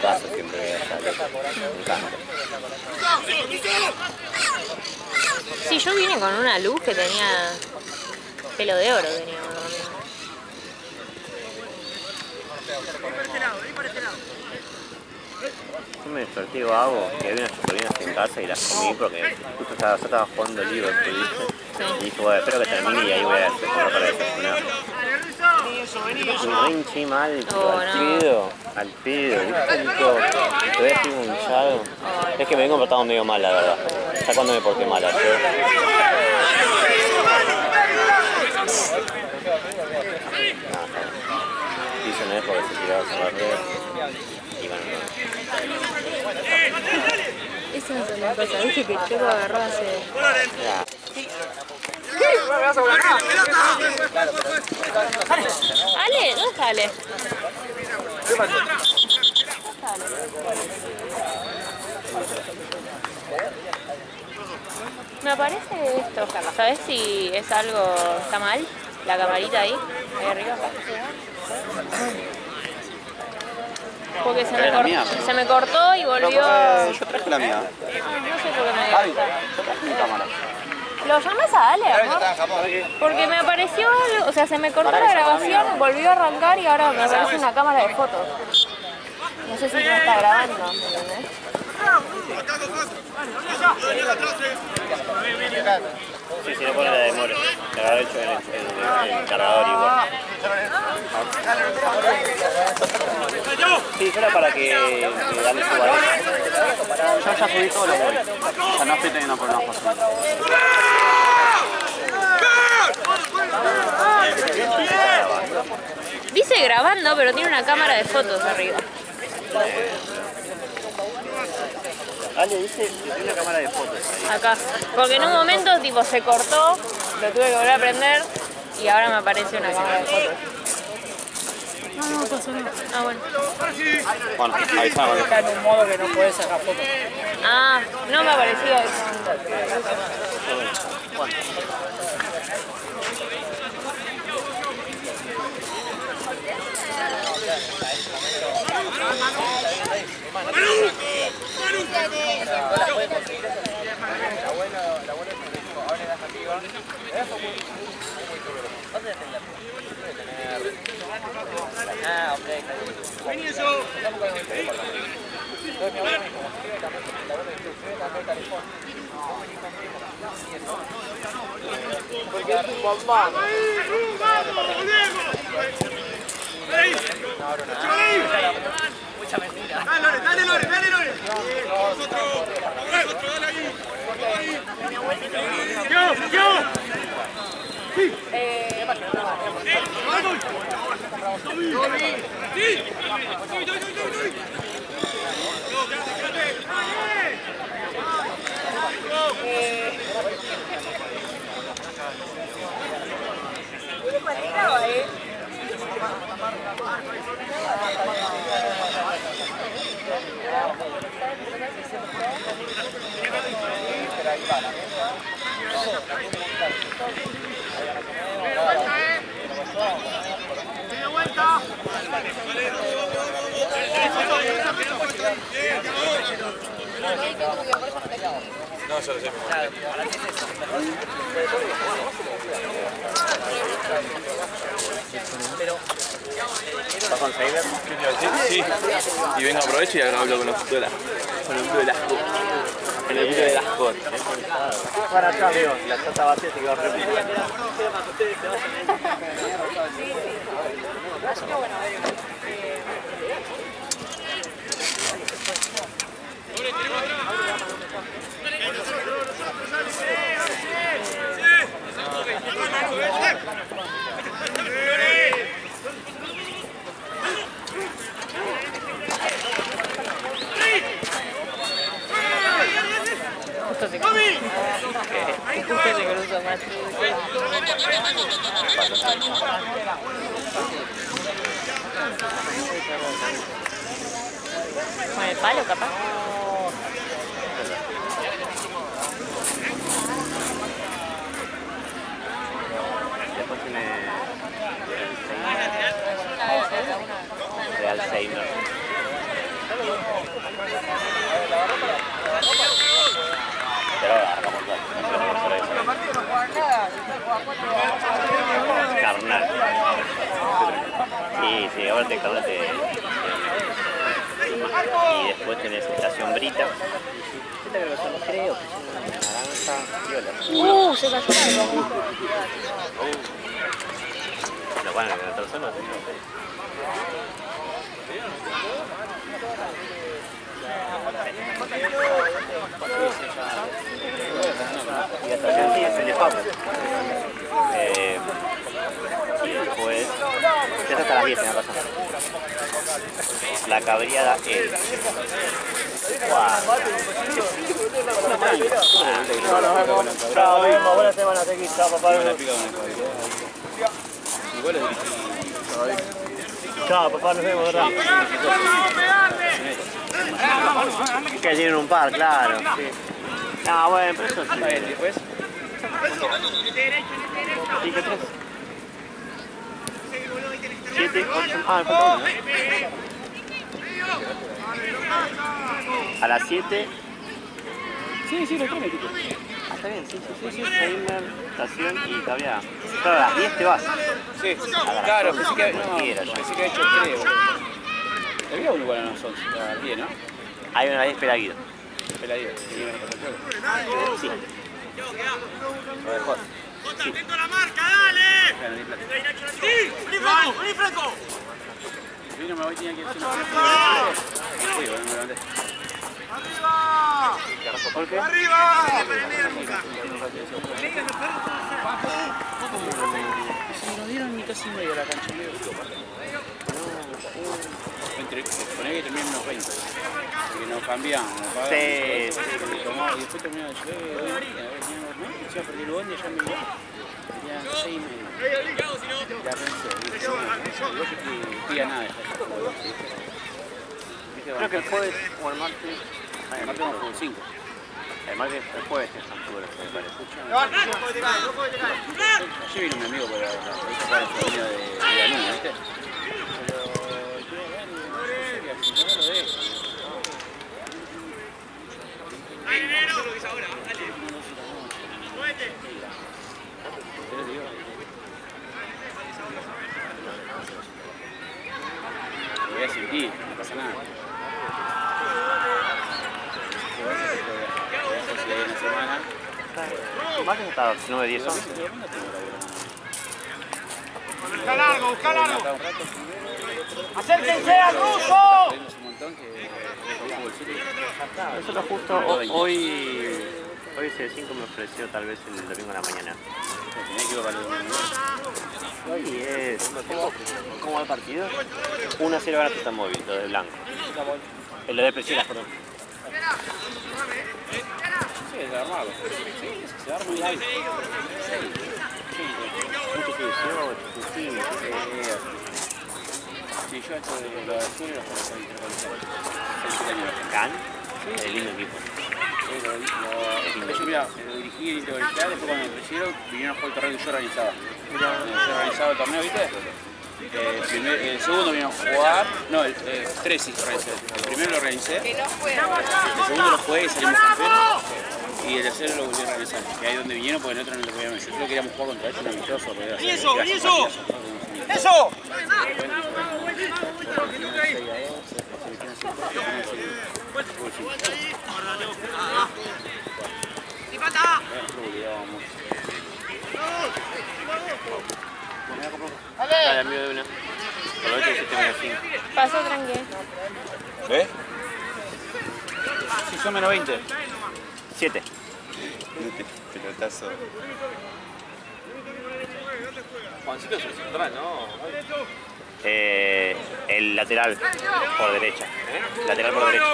caso siempre sale. Me encanta. Sí, yo vine con una luz que tenía pelo de oro, tenía uno. Yo me desperté y hago que había unas chocolinas en casa y las comí porque justo yo estaba jugando Liverpool, ¿viste? Sí. Y dije, bueno, espero que termine y ahí voy a correr para desayunar. Me hinché mal, Oh, al pedo, ¿viste? Todavía estoy hinchado. Es que me vengo portando medio mal, la verdad. Ya cuando me porté mal ayer. Hizo una vez porque se tiraba a la red. Y bueno, Esa es una cosa, viste que Checo agarró hace... ya. Ale, ¿dónde está Ale? Me aparece esto. ¿Sabes si es algo, está mal? La camarita ahí arriba. Porque se me cortó y volvió... Yo traje la mía. No sé por qué me... Javi, yo traje mi cámara. ¿Lo llamas a Ale, amor? Porque me apareció algo, o sea, se me cortó la grabación, volvió a arrancar y ahora me aparece una cámara de fotos. No sé si me está grabando, ¿me entendés? Sí, si no pone la demora. Le habrá hecho el cargador igual. Sí, solo para que dale su valor. Yo ya subí todos los goles. Ya no estoy teniendo problemas con eso. Dice grabando, pero tiene una cámara de fotos arriba. Ale dice que tiene una cámara de fotos ahí. Acá. Porque en un momento tipo se cortó, lo tuve que volver a prender y ahora me aparece una cámara de fotos. No pasó nada. Ah, bueno. Bueno, avisame. Está en un modo que no puedes sacar fotos. Ah, no me apareció eso. Bueno. Ah, ok. Porque es tu mamá. Mucha mentira. Dale, Lore. Nosotros, dale ahí. Yo. Sí. No, yo lo sé. ¿Vas con Saber? ¿Qué te iba a decir? Sí. Y vengo, aprovecho y hablo con los putos de las cosas. En el video de las cosas. Para acá, amigo. La chata vacía se quedó repetida. Justo se cruza más. Con el palo, capaz. Después tiene el Alzheimer. Sí, ahora te calmate. Y después tenés Estación Brita. Esta creo que son creo que son naranja, viola. Se cayó algo. Lo van a ver en otra zona. Y la estación sí es el de Pablo. Y después, ya hasta las 10 me pasa. La Cabriada L. Chao, Bimbo, buena semana, te quito, papá. Igual es Chao, papá, nos vemos, ¿verdad? Que tienen un par, claro. Sí. Ah, bueno, pero eso sí. después. ¿Y qué 3? 7, 8. Ah, me falta uno. A las 7. Sí, lo tiene, tipo. Ah, está bien, sí. Heimer, estación y Cabriada. Claro, a las 10 te vas. Sí, las claro, 11, pensé que cualquiera, ya. pensé que había hecho 3, boludo. Había uno igual a las 11, a las 10, ¿no? Hay una vez Pelaguido. Peladito. Sí, bueno, Sí. lo dejó. ¡Atento a la marca, dale! ¡Sí! ¡Vení, Franco! ¡Vení, Franco! Sí, no me voy, tenía que ir haciendo. Sí, bueno, me levanté. ¿Por qué? ¡Arriba! Si nos dieron ni casi media la cancha, medio. Poné que terminan unos 20. Que nos cambiamos, nos pagamos. Sí. Y después terminamos de llegar, hoy en día, ¿no? Ya perdí el bondi, ya me iba. Tenían 6 y media. Ya pensé, yo que pida nada de esta. Creo que el jueves o el martes. El martes vamos con 5. El jueves es San Pedro, me parece. Ayer vino mi amigo para esa familia de la luna, ¿viste? Pero quiero ver, no sé qué hacer, lo de eso. Lo voy a sentir, no pasa nada. Una semana. El martes hasta 9, 10, 11. ¡Busca largo, busca largo! Un rato. ¡Acérquense al ruso! Tuvimos un montón que fútbol 7. Nosotros justo hoy C5 me ofreció tal vez el domingo a la mañana. Tenía que ir para el domingo. Hoy es. ¿Cómo va el partido? 1-0 ahora está móvil, lo de blanco. Lo de Presilas, perdón. Sí, es armado. Sí, se arma y hay. Mucho que sí. Sí, yo esto de lo de azul lo juego con Intercolegial. Can, el lindo equipo. Yo, mira, lo dirigí en Intercolegial, después cuando me ofrecieron, vinieron a jugar el torneo que yo organizaba. Yo organizaba el torneo, ¿viste? El segundo vino a jugar, no, 3 sí organizé. El primero lo organicé, el segundo lo jugué y salimos campeones. Y el tercero lo volví a organizar, que ahí es donde vinieron porque el otro no lo podíamos. Yo solo queríamos jugar contra ellos, un amistoso. ¡Y eso! ¡Eso! Dale, amigo de una. Por lo menos 7-5. Paso tranquilo. ¿Ves? Sí, son menos 20. 7. Pelotazo. Juancito es el central, ¿no? El lateral por derecha. Lateral por derecha.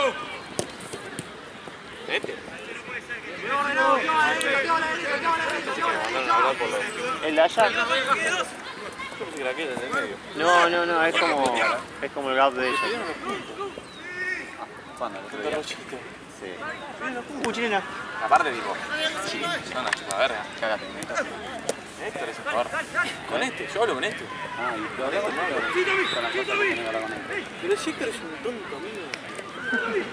El de allá. No, es como el gap de ellos. Sí. Chilena. Aparte, tipo, sí, son una chupa verga. Cágate en esto. Héctor es un jugador. Con este, yo hablo con este. Ah, y tú hablas con él. Pero si Héctor es un tonto, amigo.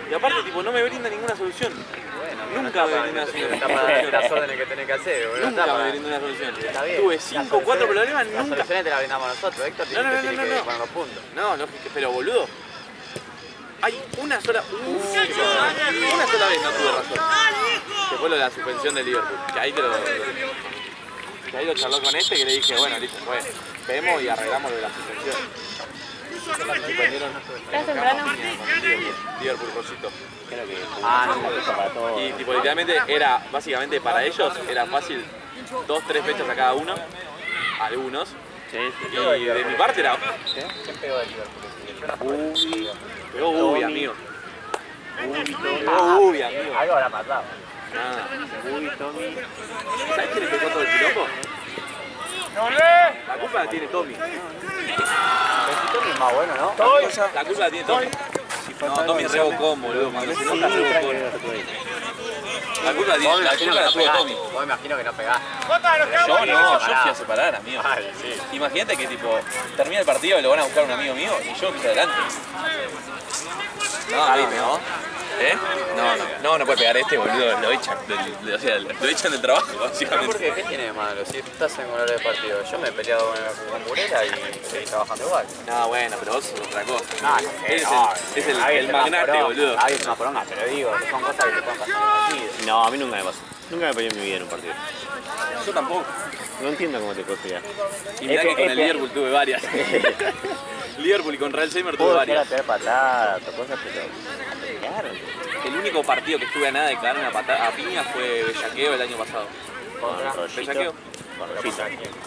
Y aparte, tipo, no me brinda ninguna solución. Bueno, Nunca me brindó una solución. Las órdenes que tenés que hacer, boludo. Nunca me brindó una solución. Está bien. Tuve 5 o 4 problemas, Las nunca. soluciones te las brindamos nosotros, Héctor. No, Tiene que no. poner los puntos. No, pero boludo. Hay una sola vez no tuve razón. Que fue lo de la suspensión de Liverpool. Que ahí lo charló con este que le dije, bueno, listo, pues, vemos y arreglamos lo de la suspensión. ¿Estás temprano? Liverpool, Rosito. Creo que Ah, la cosa para todo. Y tipo, literalmente era, básicamente para ellos, era fácil 2, 3 fechas a cada uno. Algunos. Sí, Y de mi parte era... ¿Quién pegó de Liverpool? Pegó Ubi, amigo. Pegó Ubi, amigo. Algo habrá pasado. Nada. Uy, Tommy. ¿Sabes quién empezó todo el quilombo? La culpa la tiene Tommy. Tommy es más bueno, ¿no? La culpa la tiene Tommy. No, Tommy rebocó, boludo. Cuando se enoja, rebocó. La culpa la tuvo Tommy. Vos me imagino que no pegás. Yo no, yo fui a separar, amigo. Vale, sí. Imagínate que tipo, termina el partido y lo van a buscar un amigo mío y yo empiezo adelante. No, dime, ¿no? ¿Eh? No puede pegar este, boludo, lo echan, o sea, lo echan del trabajo, ¿Por básicamente. qué? ¿Qué tiene de malo? Si estás en horario de partido, yo me he peleado con Burela y seguí trabajando igual. No, bueno, pero vos sos otra cosa. No, Es el magnate, boludo. Ahí es una poronga, te lo digo, que son cosas que te pueden pasar en el partido. No, a mí nunca me pasó. Nunca me peleé en mi vida en un partido. Yo tampoco. No entiendo cómo te puedes pelear. Y mirá que con el Liverpool tuve varias. Liverpool y con Real Seymour tuve Puedo llegar a varias. tener patadas o cosas, pero... Pelearon. El único partido que estuve a nada de cagar una patada a piña fue Bellaqueo el año pasado. Con Rollito. ¿Bellaqueo? Con Rollito.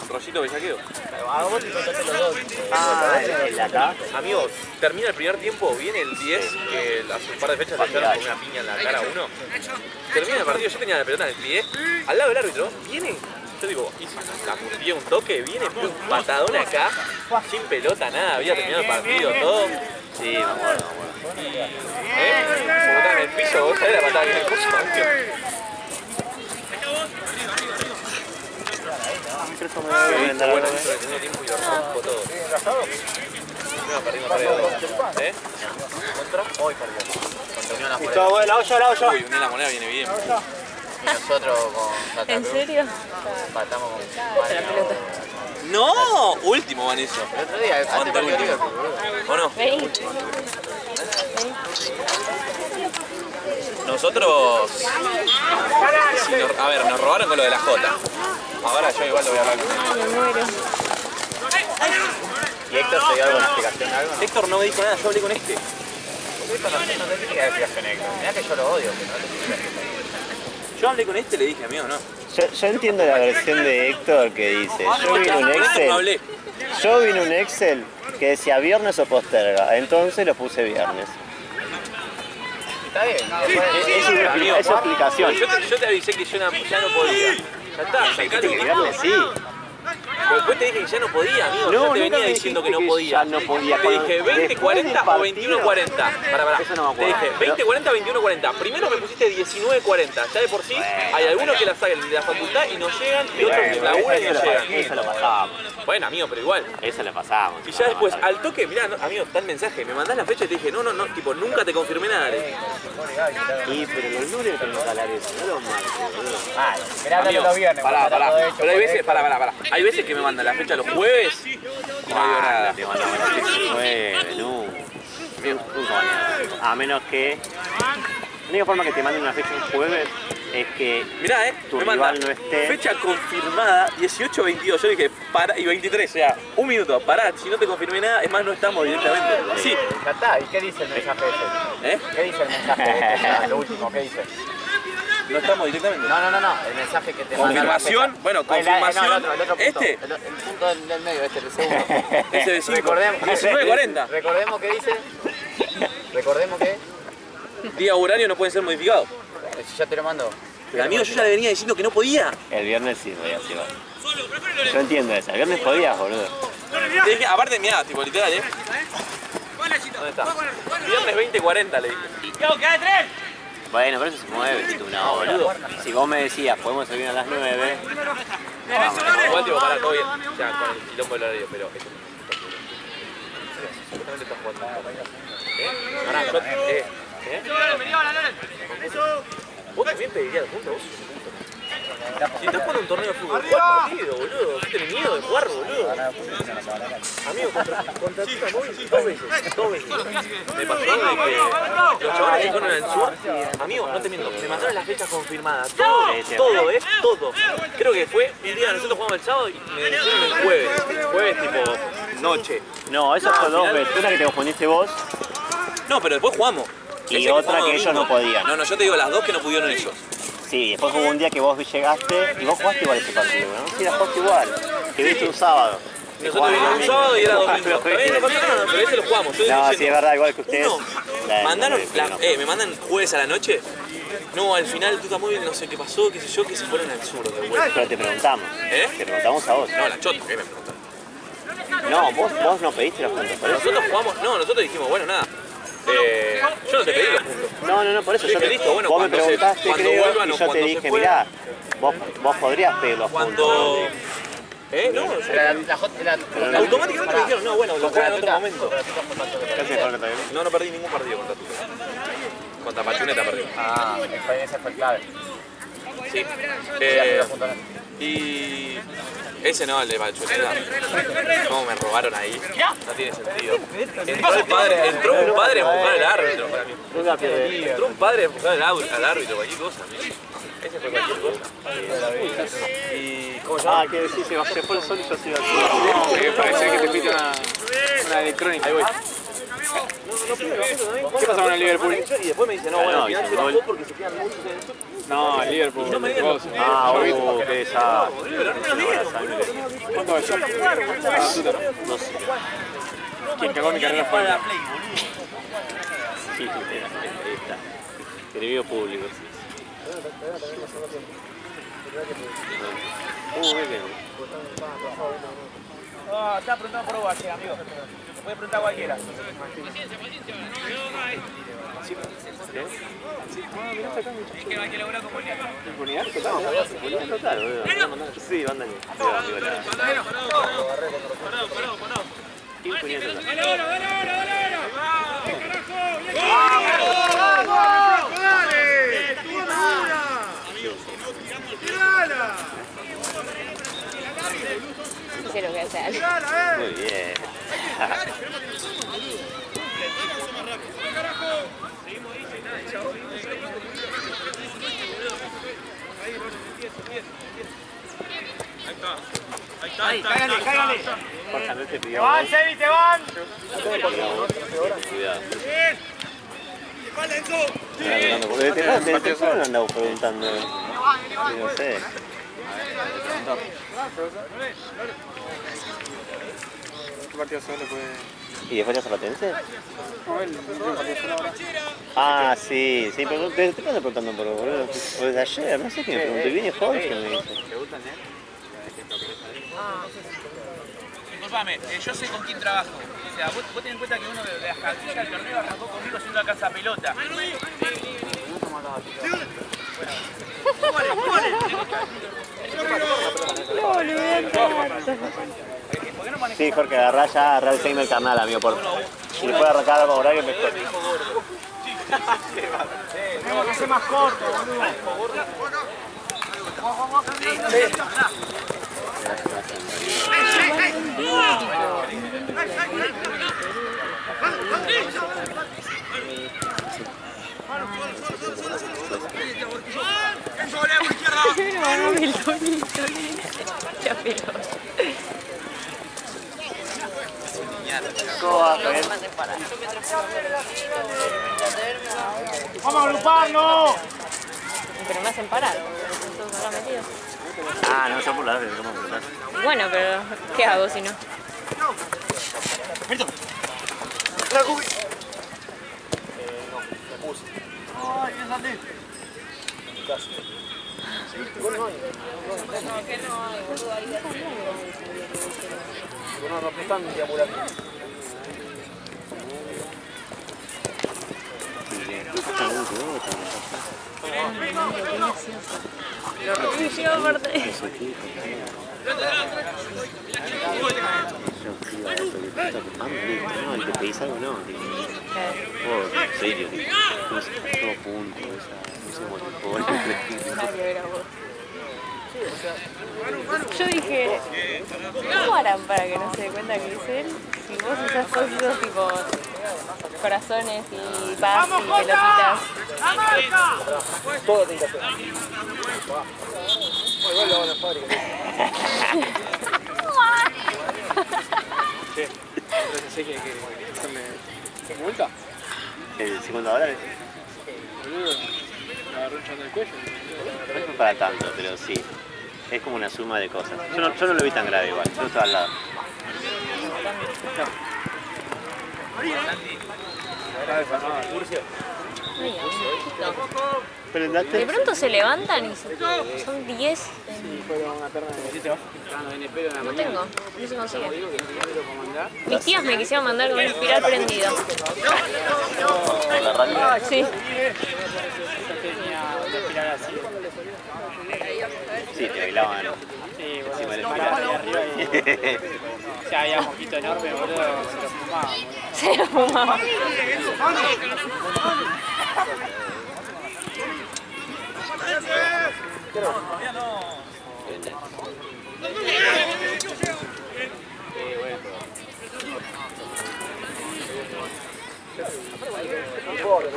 Rollito Bellaqueo. A vos te contaste los dos. Ah, el de acá. Amigos, termina el primer tiempo, viene el 10, que hace un par de fechas le echaron con una piña en la cara a uno. Termina el partido, yo tenía la pelota en el pie, al lado del árbitro, viene, yo digo, la curtía un toque, viene, pum, patadón acá, sin pelota, nada, había terminado el partido, todo. Sí, me acuerdo. Como estaba en el piso, vos sabés la patada que me puso, amigo. Bueno, dentro del segundo tiempo y lo rompo todo. No, perdimos 3-2. ¿Eh? ¿Contra? Hoy perdió. Contra Unión La Listo, bueno, la olla. Uy, Unión La Moneda viene bien. Y nosotros con Santa ¿En Cruz serio? empatamos con La pelota. ¡No! Último van eso. El otro día, antes ¿Cuánto perdió último? Liverpool, boludo. ¿O no? Vení. Nosotros... a ver, nos robaron con lo de la Jota. Ahora yo igual lo voy a hablar con él. Me muero. ¿Y Héctor te dio alguna explicación de algo? No? Héctor no me dijo nada, yo hablé con este. Héctor no te tiene que dar explicación, Héctor. Mirá que yo lo odio, que no te tiene que dar explicación. Yo hablé con este y le dije, amigo, no. Yo entiendo la versión de Héctor que dice, yo vi un Con Héctor no Excel, hablé. yo vi un Excel que decía viernes o posterga, entonces lo puse viernes. Está bien. Es su explicación. Yo te avisé que yo ya no podía. Ya está, sacalo. Que viernes sí. Pero después te dije que ya no podía, amigo. No, Yo te nunca venía me diciendo que dijiste no que podía. ya no podía. Te dije Después 20, del 40 o partido. 21-40. Pará. Eso no me Te acuerdo. dije 20, 40, 21-40. Primero me pusiste 19-40. Ya de por sí hay algunos que la sacan de la facultad y no llegan y otros que laburan y no llegan. Eso lo pasamos. Bueno, amigo, pero igual. Eso lo pasamos. Y ya después, al toque, mirá, no, amigo, está el mensaje. Me mandás la fecha y te dije, no, tipo, nunca te confirmé nada. Y pero los lunes tenemos que hablar eso, no los martes, boludo. Vale, mirá Amigo, los viernes. pará. Pero hay veces, pará. Hay veces que me mandan la fecha los jueves y no digo nada. Te mandamos la fecha el jueves, no. A menos que... La única forma que te manden una fecha un jueves es que Mirá, tu me manda rival no esté. fecha confirmada 18-22. Yo dije, para, y 23, o sea, un minuto, pará, si no te confirmé nada, es más, no estamos directamente. Sí, Ya está, ¿y qué dice el mensaje ese? ¿eh? ¿Qué dice el mensaje? Lo último, ¿qué dice? No estamos directamente. No, el mensaje que te manda. Confirmación, bueno, confirmación. el otro punto. Este, El punto del medio, el segundo. ese de 5, Recordemos, 19-40. recordemos que dice. Recordemos que. Día horario no pueden ser modificados. Si ya te lo mando. Pero amigo, yo ya le venía diciendo que no podía. El viernes sí podías igual. Yo entiendo eso, el viernes podías, boludo. Te dije, aparte, mirá, tipo literal, ¿dónde está? Viernes 20-40 le dije. Bueno, pero eso se mueve, si tú no, boludo. Si vos me decías, podemos salir a las 9, Igual tipo, para todo bien, o sea, con el quilombo del horario, pero esto supuestamente está jugando. Pará, Vos también pedirías el punto, vos sos un puto. Si estás jugando un torneo de fútbol, jugá el partido, boludo. ¿Qué tenés miedo de jugar, boludo? Amigo, contra Tuta Móvil 2 veces. Me pasó de que los chavales que fueron al sur, amigo, no te miento, me mandaron las fechas confirmadas. Todo, todo. Creo que fue un día, nosotros jugamos el sábado y me dijeron el jueves. Jueves tipo noche. No, eso fue 2 veces. Una que te confundiste vos No, pero después jugamos. y Ese otra jugamos que ellos no domingo. podían. No, yo te digo las dos que no pudieron ellos. Sí, después hubo un día que vos llegaste y vos jugaste igual ese partido, ¿no? Sí, la jugaste igual. Que viste un sábado. Nosotros vinimos un sábado y era domingo. Está bien, no pasa nada, pero ese lo jugamos. Yo No, diciendo, sí, es verdad, igual que ustedes. Uno, mandaron, me mandan jueves a la noche. No, al final Tuta Móvil no sé qué pasó, qué sé yo, que se fueron al sur de vuelta. Pero te preguntamos. ¿Eh? Te preguntamos a vos. No, la chota, ¿qué me preguntaron? No, vos no pediste los puntos, por eso. Nosotros jugamos, no, nosotros dijimos, bueno, nada. Yo no te pedí los puntos. No, por eso Yo yo dije, listo, bueno, vos me cuando se- preguntaste, cuando creo, vuelvan y o yo te cuando se dije, pueda. mirá, vos podrías pedir los puntos. Cuando... No, automáticamente me dijeron, no, bueno, lo juegan en otro momento. ¿Qué haces, Jorge, también? No perdí ningún partido contra Tuta. Contra Pachuneta perdí. Ah, ese fue clave. Sí. Y ese no, el de Pachuneta. ¿Cómo me robaron ahí? No tiene sentido. Entró un padre a empujar al árbitro para mí. Entró un padre a empujar al árbitro, cualquier cosa. Ese fue cualquier cosa. Y ¿cómo se llama? Que sí, se fue el sol y yo sigo así. Que parece que te pita una electrónica. Ahí voy. ¿Qué pasa con el Liverpool? Y después me dice, no, bueno, al final se bajó porque se quedan muchos en el sur. No, el Liverpool. Vos. Qué desastre. Pero no me lo dieron. ¿Cuánto va eso? No sé. ¿Quién cagó mi carrera fue? Sí, ahí está. Enemigo público. Bien. Está preguntando por vos, amigo. Puede preguntar cualquiera. Total, boludo. Sí, mandan. Sé lo que hace Ale. Muy bien. Cáigale. Jorge Andrés te pidió. Van, Sebi, te van. Cuidado. Desde temprano andamos preguntando. No sé. ¿Qué partido solo puede...? ¿Y después ya Zapatense? Ah, sí, pero desde temprano preguntando por vos, boludo. O desde ayer, no sé qué me preguntó. Y viene Jorge, me dice. Disculpame, yo sé con quién trabajo. O sea, vos tenés en cuenta que uno de las cabecillas del torneo arrancó conmigo siendo la casa pelota. Sí, Jorge, agarrá el signo del canal, amigo, por... Si le puede arrancar algo horario, mejor. Tenemos que ser más corto, boludo. ¡Vamos a agruparnos! Pero me hacen parar. Todos acá metidos. Ah, no, yo por la vez, ¿cómo preguntar? Bueno, pero ¿qué hago si no? Y yo aparte. sí, a eso que te está ocupando, no, y te pedís algo, no. En serio, no sé, todo punto, ese motor. Nada que ver a vos. Yo dije, ¿cómo harán para que no se dé cuenta que es él? Si vos usás cosas tipo corazones y paz y pelotitas. Todo tiene que hacer. Igual lo van a fábrica. Sí, entonces sé que hacerle multa. $50. Boludo, me agarró un chan del cuello. No es para tanto, pero sí. Es como una suma de cosas. Yo no lo vi tan grave igual, yo estaba al lado. De pronto se levantan y son 10. No tengo, no se consigue. Mis tías me quisieron mandar con un espiral prendido. ¿En la radio? Sí. Sí, te bailaban encima del espiral. O sea, había mosquito enorme, boludo, se lo fumaba. Se lo fumaba.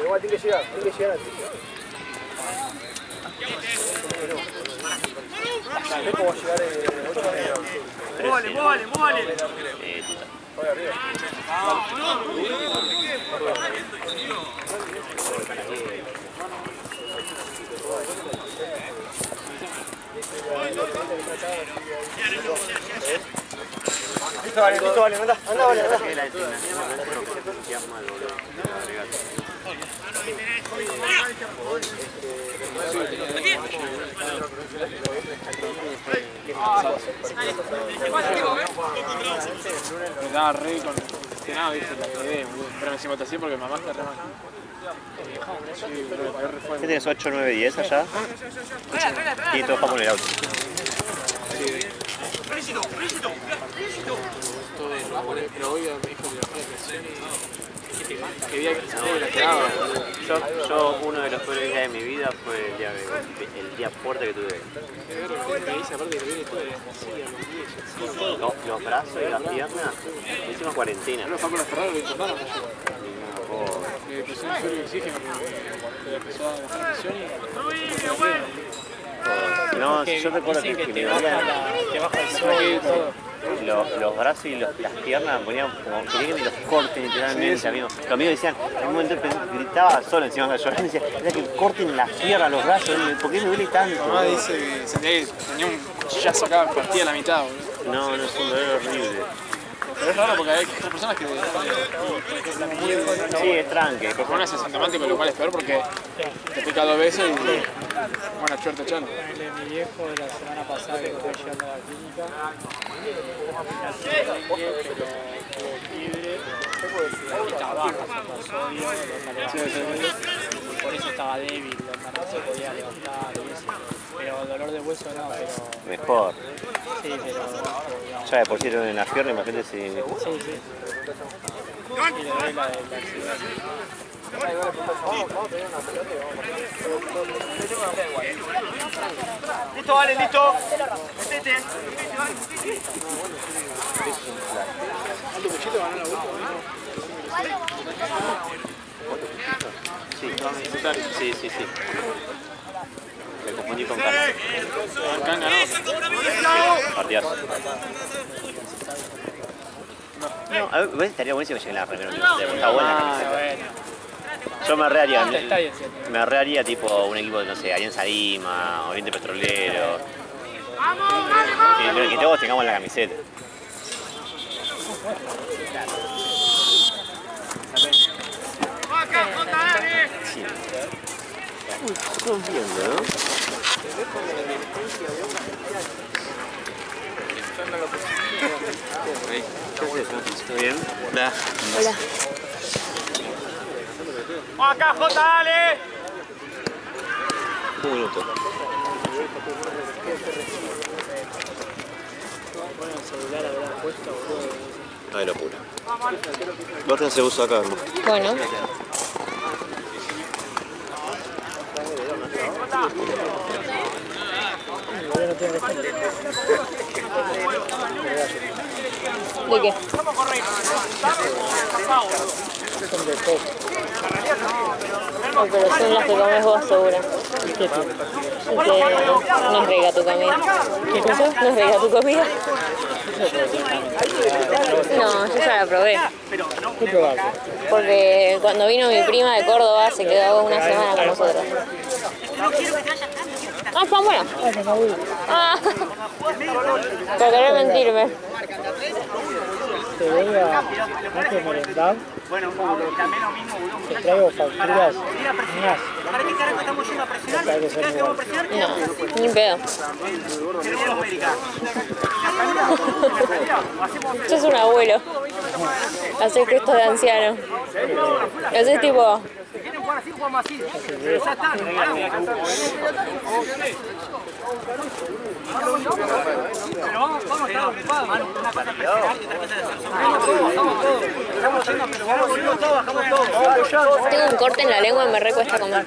Igual tiene que llegar antes. ¿Cómo llegar ¡Múvale! Listo, vale, anda. Me estaba re congestionado, viste, la bebé, boludo. Pero me hicimos así porque mamá está re mal. Sí, boludo, pagué re fuerte. ¿Qué tienes 8, 9, 10 allá? Y todos vamos en el auto. Pero hoy me dijo que la presión y que día que se la quedaba. Yo uno de los peores días de mi vida fue el día fuerte que tuve. Los brazos y las piernas, encima cuarentena. No, Paco la Ferrari lo internaron ayer. Le pusieron suelo de oxígeno que empezó a bajar la presión y... No, yo recuerdo que me dolían Te baja el suelo y todo. los brazos y las piernas, ponían como querían que los corten literalmente, amigos. Los amigos decían, en un momento gritaba solo encima de yo, decía, era que corten las piernas, los brazos, ¿por qué me duele tanto? Mamá dice que sentía que tenía un cuchillazo acá, partida a la mitad, boludo. No, es un dolor horrible. Pero es raro porque hay personas que Sí, es tranque. una es asintomático, lo cual es peor porque te pica 2 veces y buena suerte, chano. Mi viejo la semana pasada que fue llevando a la clínica, tuvo fiebre y estaba baja, se pasó bien, por eso estaba débil, no se podía levantar y eso. Pero dolor de hueso no, pero... Mejor. Sí, pero... Ya de por sí en la pierna, imagínate si... Sí. Y le doy la accidente. Listo, vale, listo. Metete. Sí. Me confundí con Cana. Partidazo. No, a ver, estaría buenísimo que llegue la primera universidad. Está buena la camiseta. Yo me reharía tipo un equipo, no sé, Alianza Lima, Oriente Petrolero. Que todos tengamos la camiseta. Sí. Estamos viendo, ¿no? ¿Todo bien? Hola. Hola. Acá, Jota, dale. Un minuto. mano el celular habrá puesto, boludo. Ay, locura. Corten se usa acá, hermano. Bueno. No tiene respeto. ¿De qué? Son de todo. Oh, pero son las que comes vos, seguro. ¿Y qué tiene? No es rica tu comida. ¿Qué cosa? No es rica tu comida. No, yo ya la probé. ¿Qué probaste? Porque cuando vino mi prima de Córdoba se quedó una semana con nosotros. Ah, están buenas. Ah, por querer mentirme. Te voy a más que merendar. Te traigo facturas mías. Para que sean iguales. No, ni pedo. Yo soy un abuelo. Haces gestos de anciano. Haces tipo... Tengo un corte en la lengua y me recuesta comer.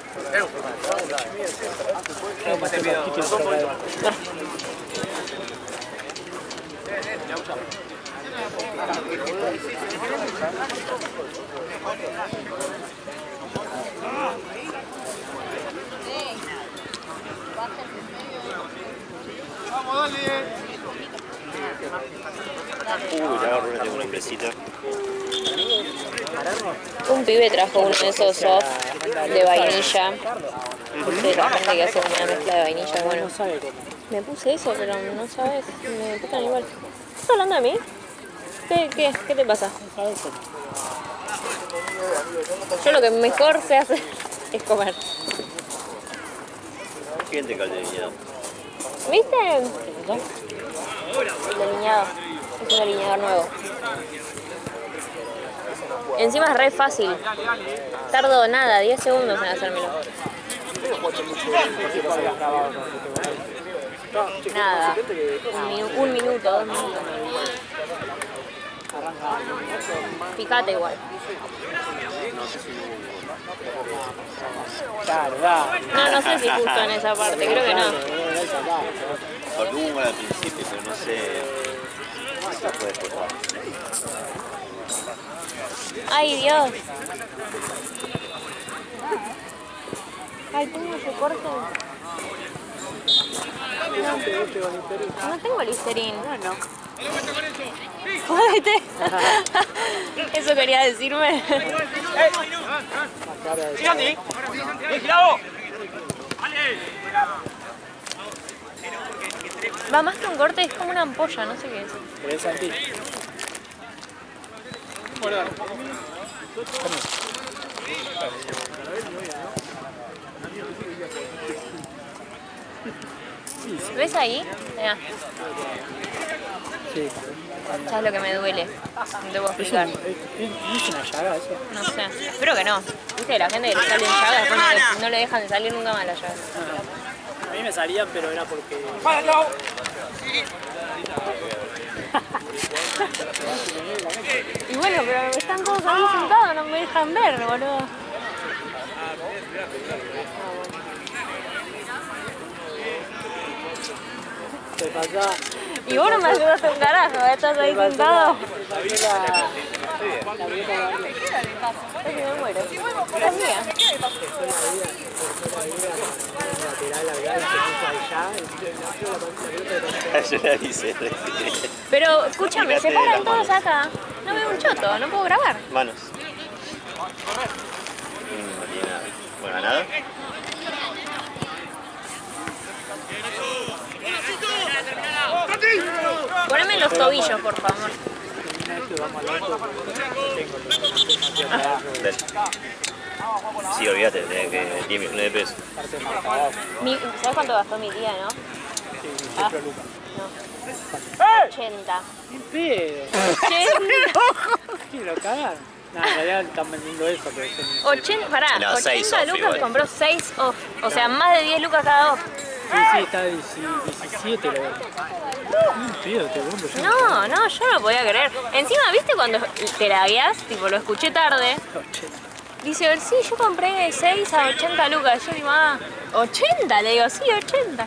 Ya agarró una hombrecita. Un pibe trajo uno de esos soft de vainilla. De la gente que hace una mezcla de vainilla. Bueno, me puse eso, pero no sabes, me gustan igual. ¿Estás hablando de mí? ¿Qué te pasa? Yo lo que mejor sé hacer es comer. ¿Quién te calde viñedo? ¿Viste? Delineado. Es un delineador nuevo. Encima es re fácil. Tardo nada, 10 segundos en hacérmelo. Nada. Un minuto, 2 minutos. Picate igual. No sé si justo en esa parte, creo que no. Porque hubo al principio, pero no sé. No se puede cortar. Ay, Dios. Ay, tengo ese corte. No tengo Listerine. No. Jódete. Eso quería decirme. Va más que un corte, es como una ampolla, no sé qué es. ¿Querés Santi? ¿Ves ahí? Mirá. Sí. ¿Sabes lo que me duele? No te puedo explicar. ¿Es una llaga eso? No sé. Espero que no. Viste, la gente que le salen llagas después no le dejan de salir nunca más las llagas. A mí me salían, pero era porque... Y bueno, pero están todos ahí sentados, no me dejan ver, boludo. Te pasa... Y vos no me ayudaste un carajo, estás ahí sentado. Casi me muero. Esta es mía. Yo la hice. Pero escúchame, se paran todos acá. No veo un choto, no puedo grabar. Manos. No tiene nada. Bueno, nada. Poneme los tobillos, por favor. Dale. Sí, olvídate, tenés que 10 millones de pesos. ¿Sabes cuánto gastó mi tía, no? Ah, no. 80. ¡Qué pedo! 80. Quiero cagar. No, en realidad están vendiendo eso, pero es en... 80, pará, No, 80 6 off lucas igual. compró 6 off. O sea, más de 10 lucas cada off. Sí, está 17 lo veo. Tío, te compro yo. No, no, yo no podía creer. Encima, ¿viste cuando te lagueás? Tipo, lo escuché tarde. Dice, sí, yo compré 6 a 80 lucas. Yo digo, 80, le digo, sí, 80.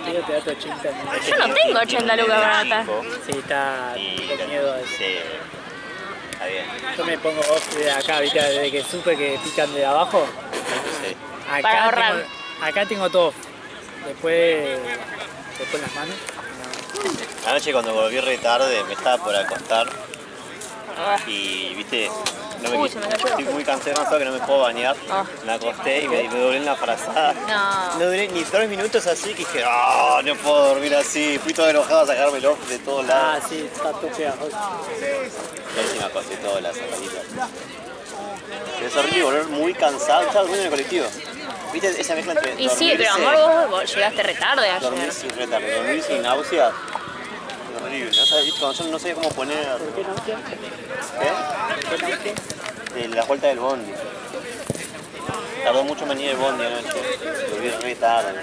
Tío, te da tu 80. Yo no tengo 80 lucas para gastar. Sí, está con miedo a eso. Sí. Está bien. Yo me pongo off de acá, ¿viste? Desde que supe que pican de abajo. Sí. Acá Para ahorrar. Acá tengo todo off. Después en las manos. Anoche cuando volví re tarde me estaba por acostar y viste, no me Uy, se me cayó. estoy muy cansado que no me puedo bañar. Ah. Me acosté y me doblé en la frazada. No. No duré ni 3 minutos así que dije, no puedo dormir así. Fui todo enojado a sacarme el off de todos lados. Ah, sí, está todo pegajoso. Y ahí sí me acosté todas las sacaditas. Es horrible volver muy cansado. Estaba durmiendo en el colectivo. ¿Viste esa mezcla entre Y sí, pero amor, vos llegaste re tarde ayer. dormir sin retardo, dormir sin náuseas? Es horrible. No sabía, cuando yo no sabía cómo poner... ¿Qué náusea? ¿Qué? De la vuelta del bondi. Tardó mucho en venir el bondi anoche. Volví re tarde.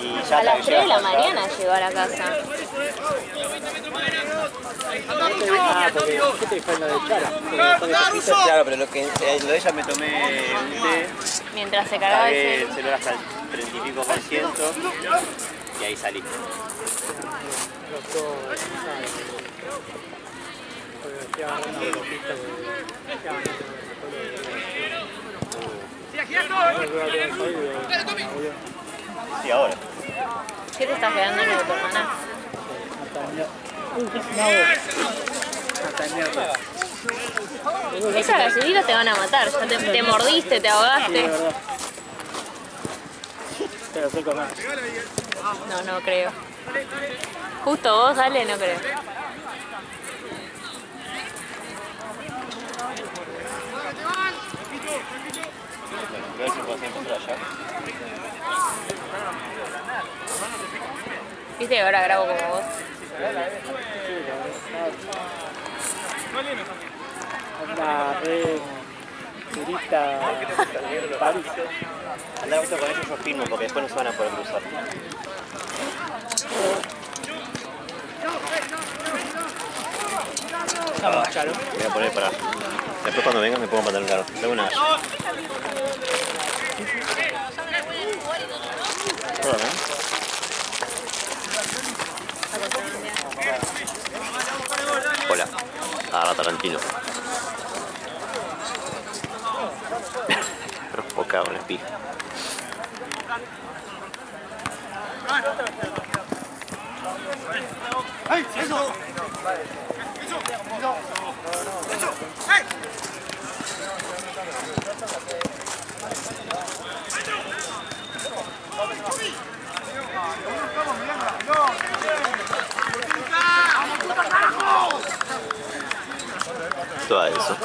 Y ya A las que 3 de la llegas allá- mañana llegó a la casa. Ah, porque ¿qué te dijo en lo de Chara? Claro, pero lo de ella me tomé un té, Mientras se cargaba pagué el el celular hasta el 30 y pico por ciento y ahí salí. Los dos, ¿sabes? Porque estoy agarrando la autopista Sí, ahora. ¿Qué te estás quedando en el auto, hermana? Hasta mierda. Esas galletitas te van a matar. Ya te mordiste, te ahogaste. Pero sé comer. No, no creo. Justo vos, Ale, no creo. Voy a ver si puedo encontrar allá. Viste que ahora grabo como vos. Anda re turista París. Andar auto con ellos yo filmo porque después no se van a poder cruzar. Charo. Voy a poner para... Después cuando vengan me pongo pantalón largo. Tengo una... Perdón, Hola. Ahora Tarantino. Bocado en la pija. Todo eso.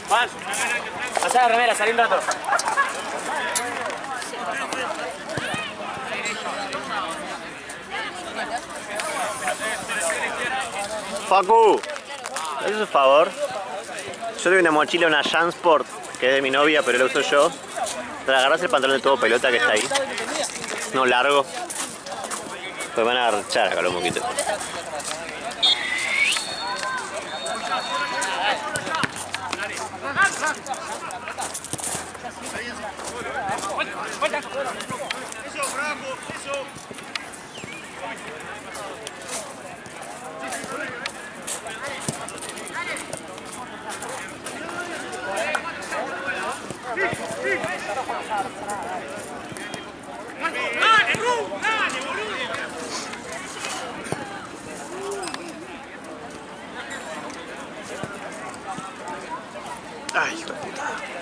Juan, pasá la remera, salí un rato. Facu, ¿me haces un favor? Yo tengo una mochila, una Jansport, que es de mi novia, pero la uso yo. ¿Te agarras el pantalón de todo pelota que está ahí? No, largo. Pues van a agarchar acá los moquitos. Ay, hijo de puta.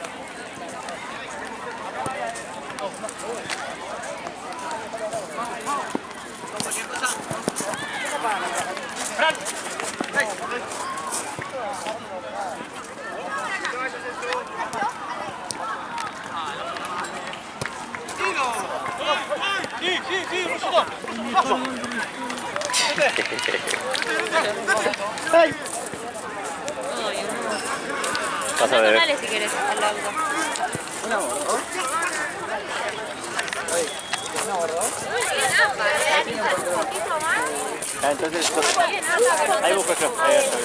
Ay, Pasa a ver. dale si querés al auto. Ah, entonces, ahí busco yo. Ahí está,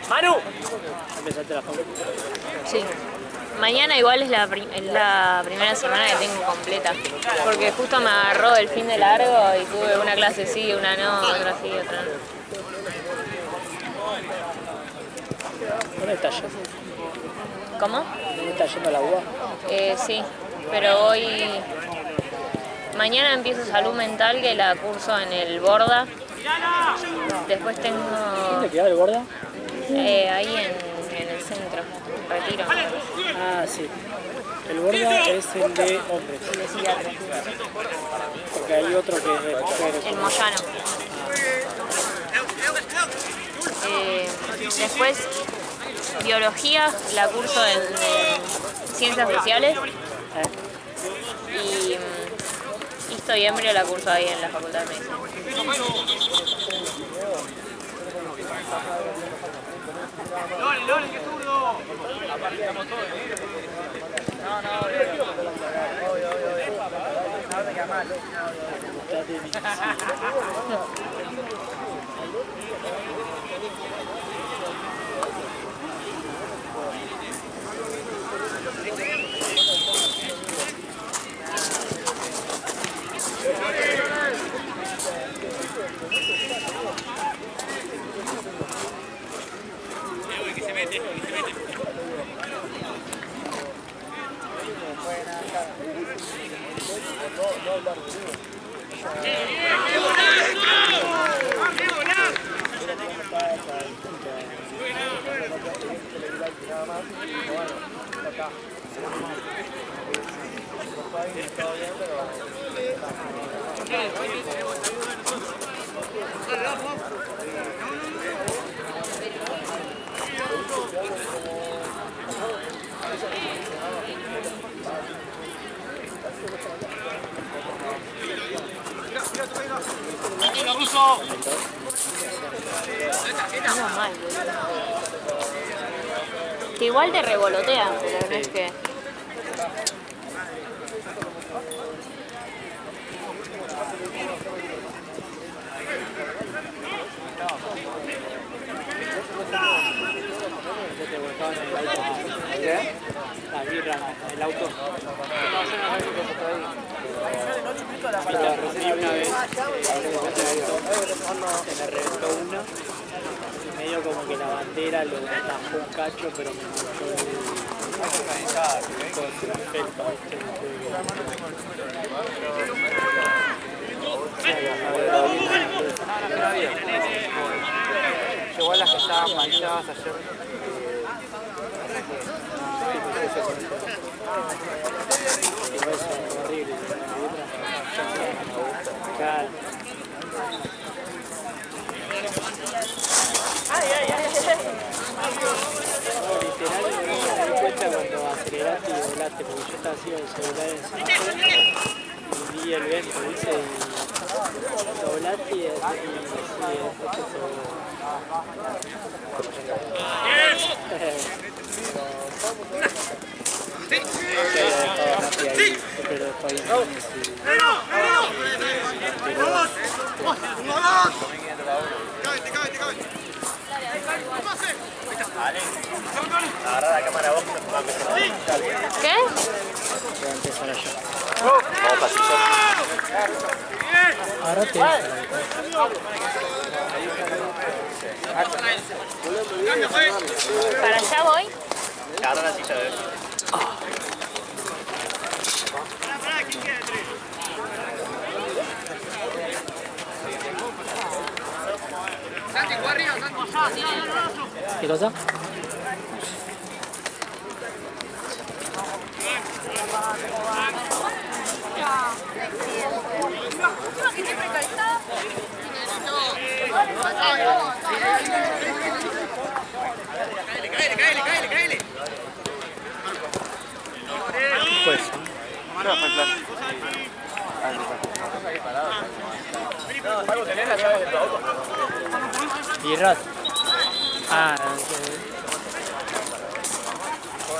¡Manu! Empezaste la facultad. Sí. Mañana igual es la primera semana que tengo completa. Porque justo me agarró el fin de largo y tuve una clase sí, una no, otra sí, otra no. ¿Dónde estás yendo? ¿Cómo? ¿Dónde estás yendo a la UBA? Sí, pero hoy... Mañana empiezo salud mental que la curso en el Borda. Después tengo... ¿Dónde queda el Borda? Ahí en el centro, Retiro. Ah, sí. El Borda es el de hombres. De psiquiatra. Porque hay otro que es de mujeres. El Moyano. Después, biología, la curso en ciencias sociales. Y histo y embryo la curso ahí en la Facultad de Medicina. No, mal, que igual te revolotean, pero no es que... ¿Qué? La birra, el auto. La recibí una vez, se me reventó una, y medio como que la bandera lo tajó un cacho, pero me manchó el felpa, Llegó a las que estaban manchadas ayer. horrible. estaba así el celular en el semáforo y vi el viento, ¿viste? Y doblaste y después Agarra la cámara vos. ¿Qué? voy a empezar allá. Vamos pasito. Agarrate ¿Para allá voy? Agarra la silla de él. ¿Qué cosa? Pues. ¿Birras? Ah,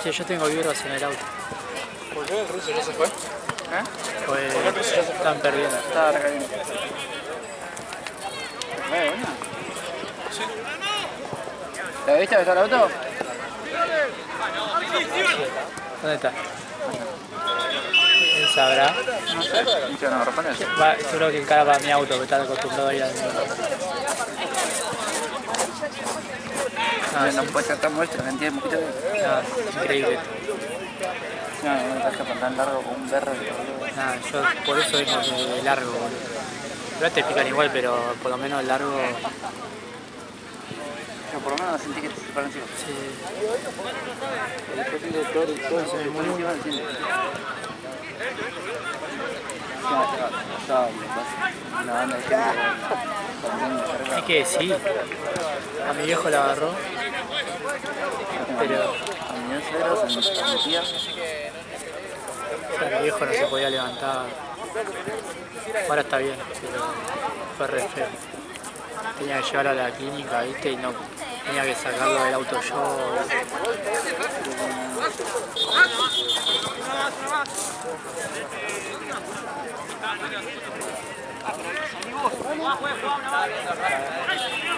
sí, yo tengo birras en el auto. ¿Por qué el ruso ya se fue? Pues están perdiendo. Estaba recayendo. Bueno. ¿La viste besar el auto? ¿Dónde está? ¿Quién sabrá? No sé. No, responde eso. Va, seguro que encara para mi auto, que está acostumbrado a ir al mío. No puede ser tan muestra, cantidad de mosquitos. Nada, increíble. No, no me traje tan largo como un perro. Nada, yo por eso vengo de largo, boludo. Pero te pican igual, pero por lo menos largo. Yo por lo menos sentí que te separan encima. Sí. Después de todo el todo se me pone encima del cine. Una banda de gente. Es que sí. A mi viejo la agarró. Pero A mi suegro se me metía. mi viejo no se podía levantar. Ahora está bien, pero fue re feo. Tenía que llevarlo a la clínica, ¿viste? Y no tenía que sacarlo del auto yo.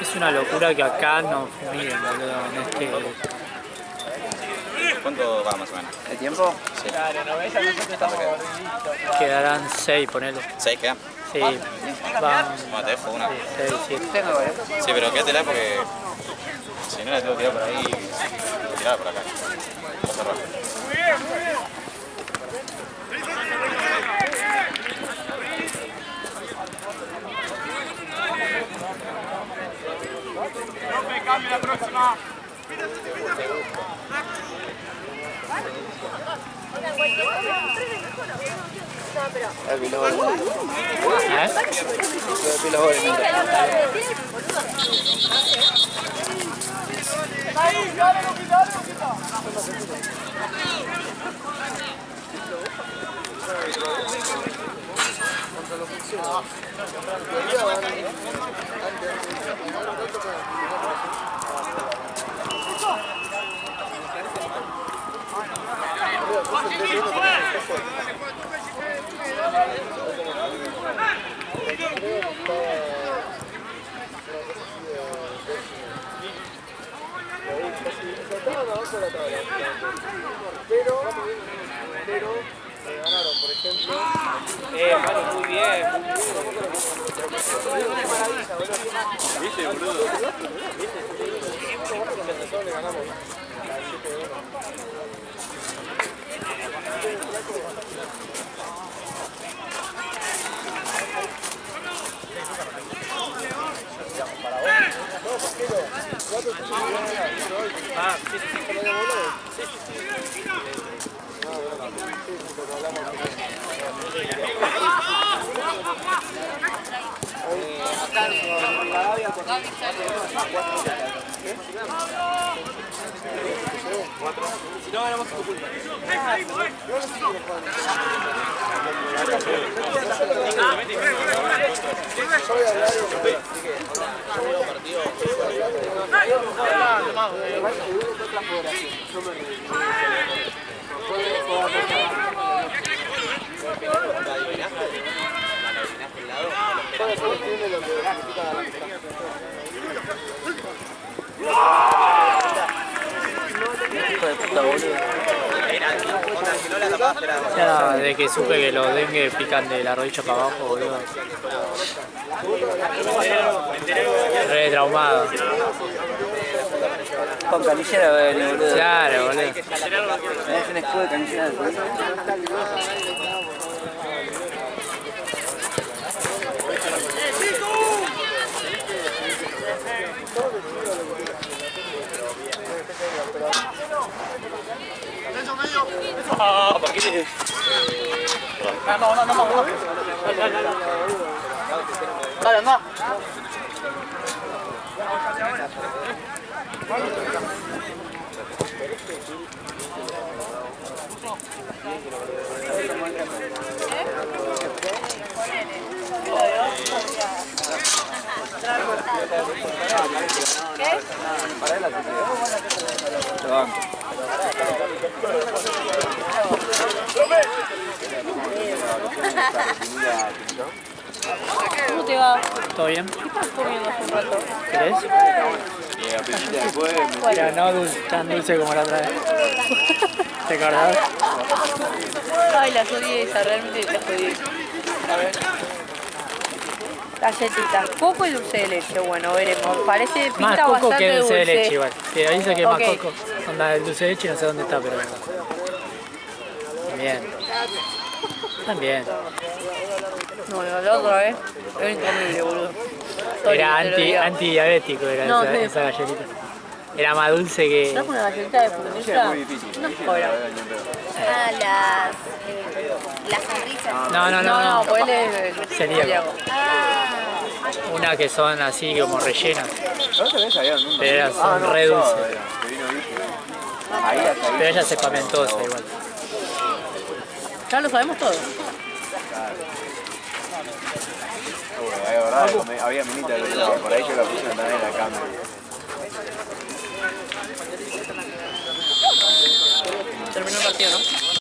Es una locura que acá no fumiguen, boludo, en este... ¿Cuánto va más o menos? ¿El tiempo? Sí. Quedarán 6, ponele. ¿6 quedan? Sí, van... Bueno, te dejo una. 6, 7. Tengo, Sí, pero quédatela porque si no la tengo que tirar por ahí y tirarla por acá. Está cerrado. Cambia la próxima. Ganaron, por ejemplo. Mano, muy bien. ¿Viste, boludo? Le ganamos. Ah, sí, sí, sí. Si no ganamos es tu culpa. Ya, de que supe que los dengue pican de la rodilla para abajo, boludo. Re traumado. Con canillera va a venir, boludo. Claro, boludo. ¿Me das un escudo de canillera del país? Dale, anda. ¿Cómo te va? ¿Todo bien? ¿Qué estás comiendo hace un rato? ¿Querés? Y a piscina después Pero no tan dulce como la otra vez. ¿Te acordás? Ay, las odié esa, realmente las odié. A ver. Galletitas, coco y dulce de leche. Bueno, veremos. Parece pinta Más coco bastante que dulce de dulce. leche igual. Sí, ahí dice que es Ok. más coco. Onda, el dulce de leche no sé dónde está, pero... Bien. También. No, la otra vez era incomible, boludo. Sorry, Era te lo digo. antidiabético era No, esa, sí. esa galletita. Era más dulce que... ¿Trajo una galletita de frutilla? muy difícil. No, joder. Ah, las sonrisas. No, pues él es Celíaco. celíaco. Una que son así como rellenas. La otra vez había un... Pero son re dulces. Que vino Vicky. Ahí hasta ahí. Pero ella es espamentosa igual. Ya lo sabemos todo. Ahí, verdad, había minita que estaba por ahí, yo la puse también en la cámara. Terminó el partido, ¿no?